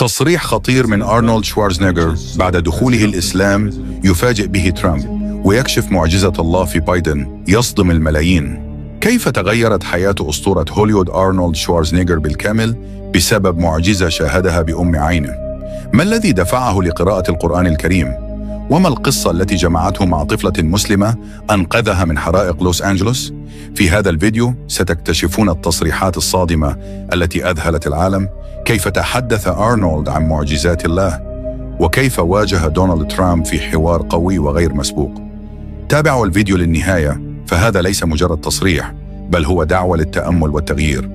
تصريح خطير من أرنولد شوارزنيغر بعد دخوله الإسلام يفاجئ به ترامب ويكشف معجزة الله في بايدن يصدم الملايين. كيف تغيرت حياة أسطورة هوليوود أرنولد شوارزنيغر بالكامل بسبب معجزة شاهدها بأم عينه؟ ما الذي دفعه لقراءة القرآن الكريم؟ وما القصة التي جمعته مع طفلة مسلمة أنقذها من حرائق لوس أنجلوس؟ في هذا الفيديو ستكتشفون التصريحات الصادمة التي أذهلت العالم، كيف تحدث أرنولد عن معجزات الله، وكيف واجه دونالد ترامب في حوار قوي وغير مسبوق. تابعوا الفيديو للنهاية، فهذا ليس مجرد تصريح، بل هو دعوة للتأمل والتغيير.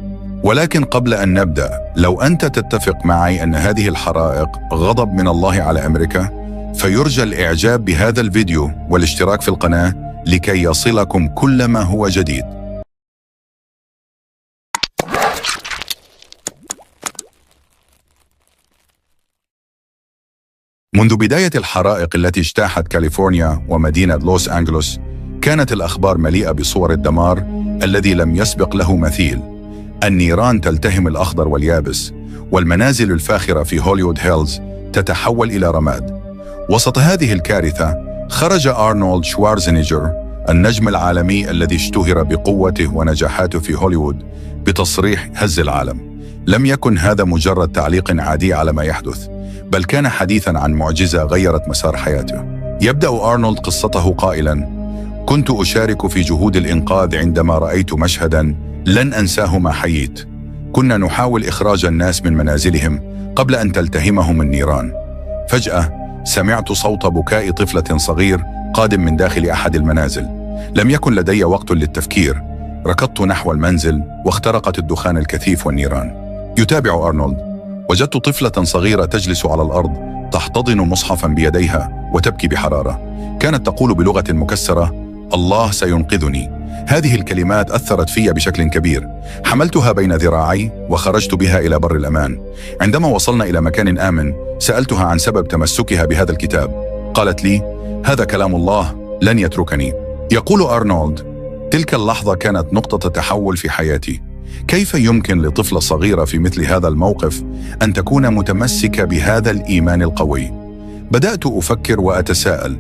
ولكن قبل أن نبدأ، لو أنت تتفق معي أن هذه الحرائق غضب من الله على أمريكا، فيرجى الإعجاب بهذا الفيديو والاشتراك في القناة لكي يصلكم كل ما هو جديد. منذ بداية الحرائق التي اجتاحت كاليفورنيا ومدينة لوس أنجلوس، كانت الأخبار مليئة بصور الدمار الذي لم يسبق له مثيل. النيران تلتهم الأخضر واليابس، والمنازل الفاخرة في هوليوود هيلز تتحول إلى رماد. وسط هذه الكارثة خرج أرنولد شوارزنيغر، النجم العالمي الذي اشتهر بقوته ونجاحاته في هوليوود، بتصريح هز العالم. لم يكن هذا مجرد تعليق عادي على ما يحدث، بل كان حديثاً عن معجزة غيرت مسار حياته. يبدأ أرنولد قصته قائلاً: كنت أشارك في جهود الإنقاذ عندما رأيت مشهداً لن أنساه ما حييت. كنا نحاول إخراج الناس من منازلهم قبل أن تلتهمهم النيران. فجأة سمعت صوت بكاء طفلة صغير قادم من داخل أحد المنازل. لم يكن لدي وقت للتفكير، ركضت نحو المنزل واخترقت الدخان الكثيف والنيران. يتابع أرنولد: وجدت طفلة صغيرة تجلس على الأرض تحتضن مصحفاً بيديها وتبكي بحرارة. كانت تقول بلغة مكسرة: الله سينقذني. هذه الكلمات أثرت في بشكل كبير. حملتها بين ذراعي وخرجت بها إلى بر الأمان. عندما وصلنا إلى مكان آمن، سألتها عن سبب تمسكها بهذا الكتاب. قالت لي: هذا كلام الله، لن يتركني. يقول أرنولد: تلك اللحظة كانت نقطة تحول في حياتي. كيف يمكن لطفلة صغيرة في مثل هذا الموقف أن تكون متمسكة بهذا الإيمان القوي؟ بدأت أفكر وأتساءل: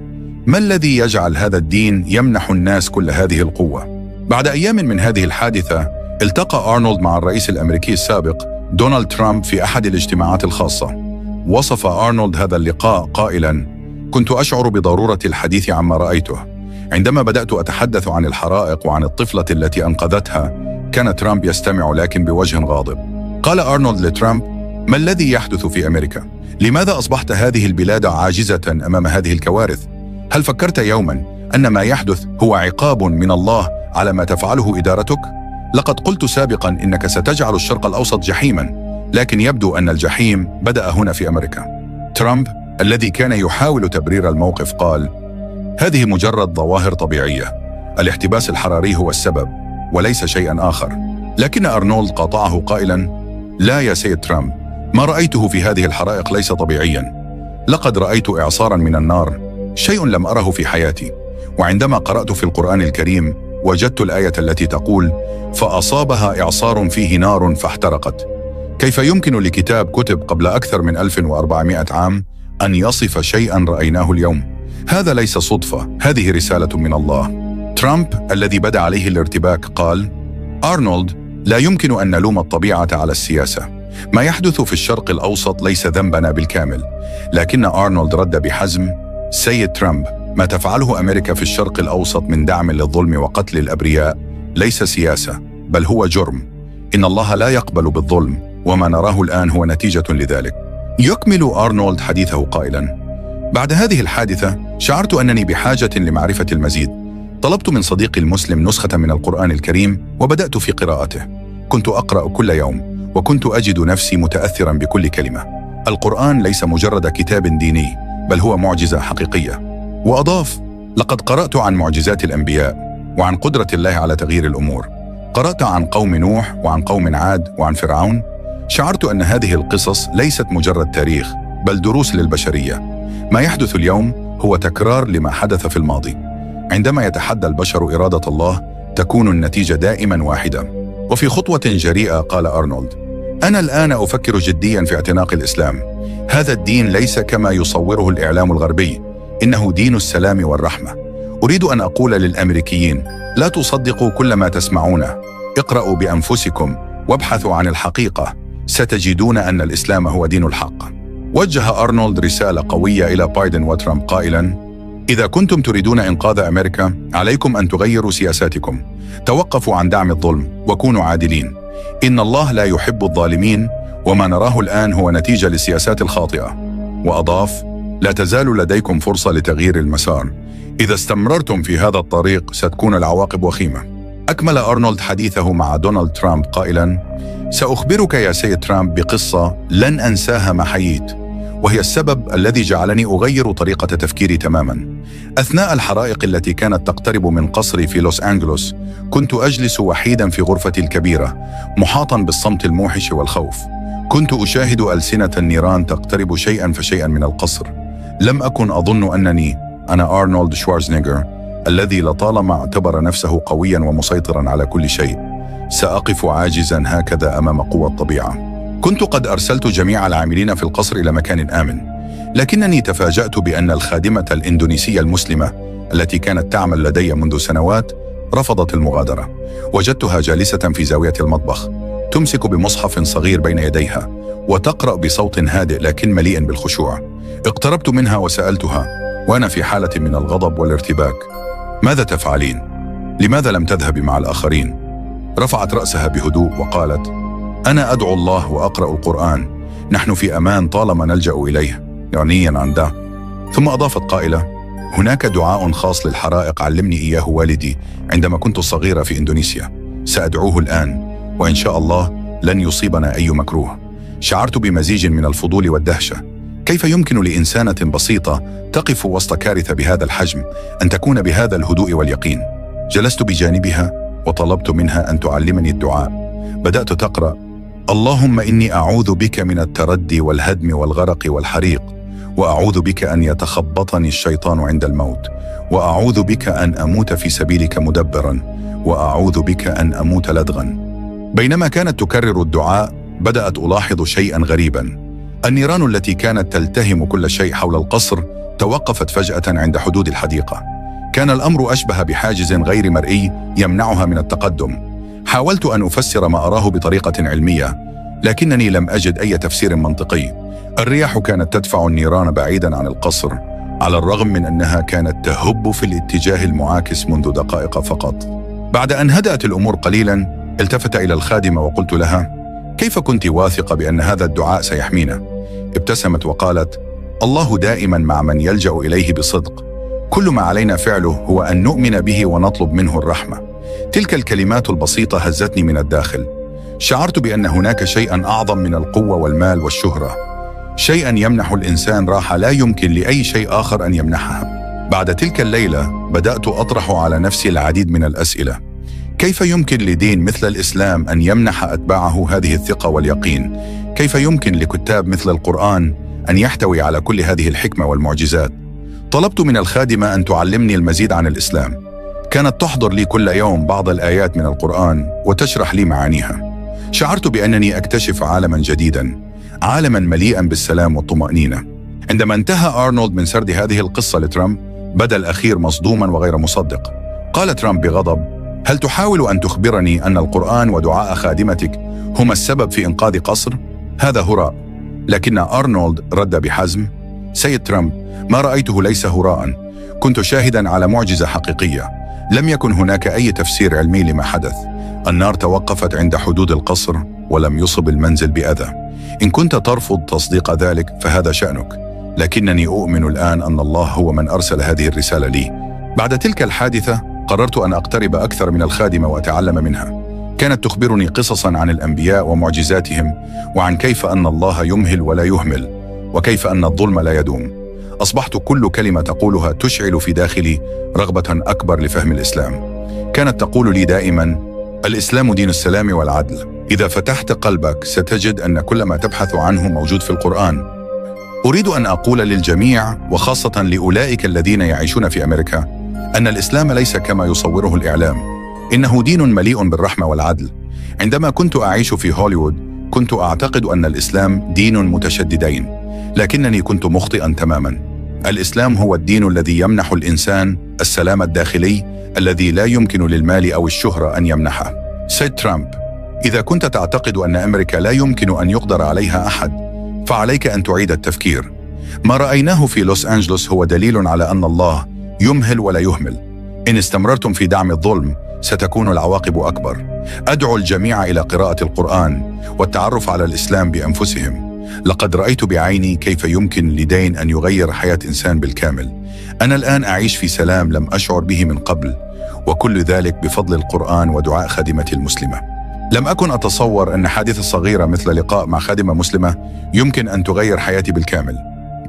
ما الذي يجعل هذا الدين يمنح الناس كل هذه القوة؟ بعد أيام من هذه الحادثة، التقى أرنولد مع الرئيس الأمريكي السابق دونالد ترامب في أحد الاجتماعات الخاصة. وصف أرنولد هذا اللقاء قائلاً: كنت أشعر بضرورة الحديث عما رأيته. عندما بدأت أتحدث عن الحرائق وعن الطفلة التي أنقذتها، كان ترامب يستمع لكن بوجه غاضب. قال أرنولد لترامب: ما الذي يحدث في أمريكا؟ لماذا أصبحت هذه البلاد عاجزة أمام هذه الكوارث؟ هل فكرت يوماً أن ما يحدث هو عقاب من الله على ما تفعله إدارتك؟ لقد قلت سابقاً إنك ستجعل الشرق الأوسط جحيماً، لكن يبدو أن الجحيم بدأ هنا في أمريكا. ترامب الذي كان يحاول تبرير الموقف قال: هذه مجرد ظواهر طبيعية، الاحتباس الحراري هو السبب وليس شيئاً آخر. لكن أرنولد قاطعه قائلاً: لا يا سيد ترامب، ما رأيته في هذه الحرائق ليس طبيعياً. لقد رأيت إعصاراً من النار، شيء لم أره في حياتي. وعندما قرأت في القرآن الكريم وجدت الآية التي تقول: فأصابها إعصار فيه نار فاحترقت. كيف يمكن لكتاب كتب قبل أكثر من 1400 عام أن يصف شيئاً رأيناه اليوم؟ هذا ليس صدفة، هذه رسالة من الله. ترامب الذي بدا عليه الارتباك قال: أرنولد، لا يمكن أن نلوم الطبيعة على السياسة. ما يحدث في الشرق الأوسط ليس ذنبنا بالكامل. لكن أرنولد رد بحزم: سيد ترامب، ما تفعله أمريكا في الشرق الأوسط من دعم للظلم وقتل الأبرياء ليس سياسة، بل هو جرم. إن الله لا يقبل بالظلم، وما نراه الآن هو نتيجة لذلك. يكمل أرنولد حديثه قائلاً: بعد هذه الحادثة شعرت أنني بحاجة لمعرفة المزيد. طلبت من صديقي المسلم نسخة من القرآن الكريم وبدأت في قراءته. كنت أقرأ كل يوم وكنت أجد نفسي متأثراً بكل كلمة. القرآن ليس مجرد كتاب ديني، بل هو معجزة حقيقية. وأضاف: لقد قرأت عن معجزات الأنبياء وعن قدرة الله على تغيير الأمور. قرأت عن قوم نوح وعن قوم عاد وعن فرعون. شعرت أن هذه القصص ليست مجرد تاريخ، بل دروس للبشرية. ما يحدث اليوم هو تكرار لما حدث في الماضي. عندما يتحدى البشر إرادة الله، تكون النتيجة دائما واحدة. وفي خطوة جريئة قال أرنولد: أنا الآن أفكر جديا في اعتناق الإسلام. هذا الدين ليس كما يصوره الإعلام الغربي، إنه دين السلام والرحمة. أريد أن أقول للأمريكيين: لا تصدقوا كل ما تسمعونه، اقرأوا بأنفسكم وابحثوا عن الحقيقة، ستجدون أن الإسلام هو دين الحق. وجه أرنولد رسالة قوية إلى بايدن وترامب قائلا: إذا كنتم تريدون إنقاذ أمريكا، عليكم أن تغيروا سياساتكم، توقفوا عن دعم الظلم وكونوا عادلين. إن الله لا يحب الظالمين، وما نراه الآن هو نتيجة للسياسات الخاطئة. وأضاف: لا تزال لديكم فرصة لتغيير المسار، إذا استمررتم في هذا الطريق ستكون العواقب وخيمة. أكمل أرنولد حديثه مع دونالد ترامب قائلا: سأخبرك يا سيد ترامب بقصة لن أنساها ما حييت، وهي السبب الذي جعلني أغير طريقة تفكيري تماما. أثناء الحرائق التي كانت تقترب من قصري في لوس أنجلوس، كنت أجلس وحيدا في غرفتي الكبيرة، محاطا بالصمت الموحش والخوف. كنت أشاهد ألسنة النيران تقترب شيئا فشيئا من القصر. لم أكن أظن أنني أنا أرنولد شوارزنيغر الذي لطالما اعتبر نفسه قويا ومسيطرا على كل شيء سأقف عاجزا هكذا أمام قوى الطبيعة. كنت قد أرسلت جميع العاملين في القصر إلى مكان آمن، لكنني تفاجأت بأن الخادمة الإندونيسية المسلمة التي كانت تعمل لدي منذ سنوات رفضت المغادرة. وجدتها جالسة في زاوية المطبخ، تمسك بمصحف صغير بين يديها وتقرأ بصوت هادئ لكن مليء بالخشوع. اقتربت منها وسألتها وأنا في حالة من الغضب والارتباك: ماذا تفعلين؟ لماذا لم تذهبي مع الآخرين؟ رفعت رأسها بهدوء وقالت: أنا أدعو الله وأقرأ القرآن، نحن في أمان طالما نلجأ إليه، غنيا عن ده. ثم أضافت قائلة: هناك دعاء خاص للحرائق علمني إياه والدي عندما كنت صغيرة في إندونيسيا، سأدعوه الآن وإن شاء الله لن يصيبنا أي مكروه. شعرت بمزيج من الفضول والدهشة. كيف يمكن لإنسانة بسيطة تقف وسط كارثة بهذا الحجم أن تكون بهذا الهدوء واليقين؟ جلست بجانبها وطلبت منها أن تعلمني الدعاء. بدأت تقرأ: اللهم إني أعوذ بك من التردي والهدم والغرق والحريق، وأعوذ بك أن يتخبطني الشيطان عند الموت، وأعوذ بك أن أموت في سبيلك مدبرا، وأعوذ بك أن أموت لدغا. بينما كانت تكرر الدعاء بدأت ألاحظ شيئا غريبا. النيران التي كانت تلتهم كل شيء حول القصر توقفت فجأة عند حدود الحديقة. كان الأمر أشبه بحاجز غير مرئي يمنعها من التقدم. حاولت أن أفسر ما أراه بطريقة علمية، لكنني لم أجد أي تفسير منطقي. الرياح كانت تدفع النيران بعيدا عن القصر، على الرغم من أنها كانت تهب في الاتجاه المعاكس منذ دقائق فقط. بعد أن هدأت الأمور قليلا، التفت إلى الخادمة وقلت لها: كيف كنت واثقة بأن هذا الدعاء سيحمينا؟ ابتسمت وقالت: الله دائما مع من يلجأ إليه بصدق. كل ما علينا فعله هو أن نؤمن به ونطلب منه الرحمة. تلك الكلمات البسيطة هزتني من الداخل. شعرت بأن هناك شيئا أعظم من القوة والمال والشهرة، شيئا يمنح الإنسان راحة لا يمكن لأي شيء آخر أن يمنحها. بعد تلك الليلة بدأت أطرح على نفسي العديد من الأسئلة. كيف يمكن لدين مثل الإسلام أن يمنح أتباعه هذه الثقة واليقين؟ كيف يمكن لكتاب مثل القرآن أن يحتوي على كل هذه الحكمة والمعجزات؟ طلبت من الخادمة أن تعلمني المزيد عن الإسلام. كانت تحضر لي كل يوم بعض الآيات من القرآن وتشرح لي معانيها. شعرت بأنني أكتشف عالما جديدا، عالما مليئا بالسلام والطمأنينة. عندما انتهى أرنولد من سرد هذه القصة لترامب، بدا الأخير مصدوما وغير مصدق. قال ترامب بغضب: هل تحاول أن تخبرني أن القرآن ودعاء خادمتك هما السبب في إنقاذ قصر؟ هذا هراء. لكن أرنولد رد بحزم: سيد ترامب، ما رأيته ليس هراء، كنت شاهدا على معجزة حقيقية. لم يكن هناك أي تفسير علمي لما حدث. النار توقفت عند حدود القصر ولم يصب المنزل بأذى. إن كنت ترفض تصديق ذلك فهذا شأنك، لكنني أؤمن الآن أن الله هو من أرسل هذه الرسالة لي. بعد تلك الحادثة قررت أن أقترب أكثر من الخادمة وأتعلم منها. كانت تخبرني قصصا عن الأنبياء ومعجزاتهم، وعن كيف أن الله يمهل ولا يهمل، وكيف أن الظلم لا يدوم. أصبحت كل كلمة تقولها تشعل في داخلي رغبة أكبر لفهم الإسلام. كانت تقول لي دائما: الإسلام دين السلام والعدل. إذا فتحت قلبك ستجد أن كل ما تبحث عنه موجود في القرآن. أريد أن أقول للجميع، وخاصة لأولئك الذين يعيشون في أمريكا، أن الإسلام ليس كما يصوره الإعلام. إنه دين مليء بالرحمة والعدل. عندما كنت أعيش في هوليوود كنت أعتقد أن الإسلام دين متشددين، لكنني كنت مخطئا تماما. الإسلام هو الدين الذي يمنح الإنسان السلام الداخلي الذي لا يمكن للمال أو الشهرة أن يمنحه. سيد ترامب: إذا كنت تعتقد أن أمريكا لا يمكن أن يقدر عليها أحد، فعليك أن تعيد التفكير. ما رأيناه في لوس أنجلوس هو دليل على أن الله يمهل ولا يهمل. إن استمررتم في دعم الظلم ستكون العواقب أكبر. أدعو الجميع إلى قراءة القرآن والتعرف على الإسلام بأنفسهم. لقد رأيت بعيني كيف يمكن لدين أن يغير حياة إنسان بالكامل. أنا الآن أعيش في سلام لم أشعر به من قبل، وكل ذلك بفضل القرآن ودعاء خادمتي المسلمة. لم أكن أتصور أن حادثة صغيرة مثل لقاء مع خادمة مسلمة يمكن أن تغير حياتي بالكامل.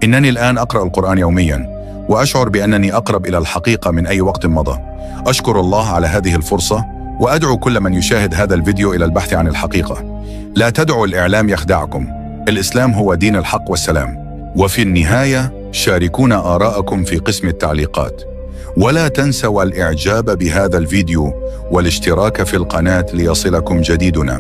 إنني الآن أقرأ القرآن يومياً، وأشعر بأنني أقرب إلى الحقيقة من أي وقت مضى. أشكر الله على هذه الفرصة، وأدعو كل من يشاهد هذا الفيديو إلى البحث عن الحقيقة. لا تدعوا الإعلام يخدعكم. الإسلام هو دين الحق والسلام. وفي النهاية شاركونا آراءكم في قسم التعليقات، ولا تنسوا الإعجاب بهذا الفيديو والاشتراك في القناة ليصلكم جديدنا.